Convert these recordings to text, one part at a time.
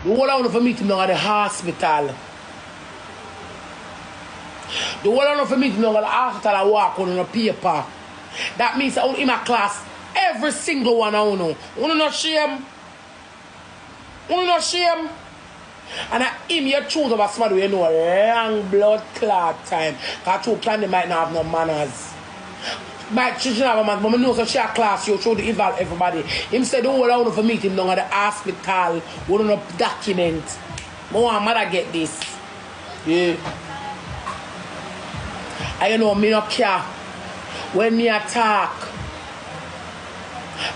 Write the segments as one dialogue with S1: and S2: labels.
S1: The whole I want for meet him down at the hospital. The whole I want for meet him down at the hospital and walk on a paper. That means I want in my class, every single one I know. You not shame? You not shame? And I him you choose about somebody you know long blood clot time. Because two candy might not have no manners. But she shouldn't have a man, but I know so she a class, you show to involve everybody. Him said the whole I want for meet him down at the hospital, we don't document. I want mother get this. Yeah. I know me not care when me attack.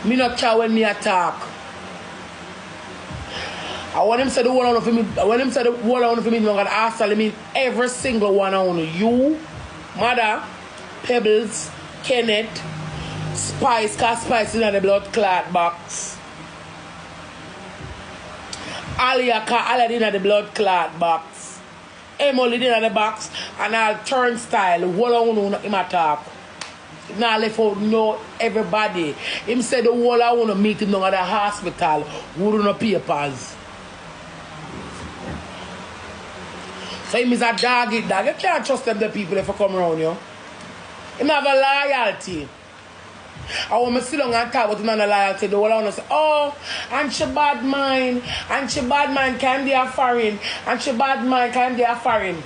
S1: Me not care when me attack. I want him to say the whole I want for me. When him say the whole I want for me, I'm gonna ask her, I mean every single one I want. You, Mother, Pebbles, Kenneth, Spice, cause Spice in the blood clot box. Alia, cause Alia in the blood clot box. Emily in the box, and I'll turnstile. Whole I want him attack. Now left out know everybody. Him said the whole I want to meet him down at the hospital. Wouldn't no papers. So him is a dog eat dog. You can't trust them the people if you come around you. Him have a loyalty. And when I sit down and talk about him and a loyalty, the whole I want to say, oh, and she bad mind. And she bad mind can be a foreign. And she bad mind can be a foreign.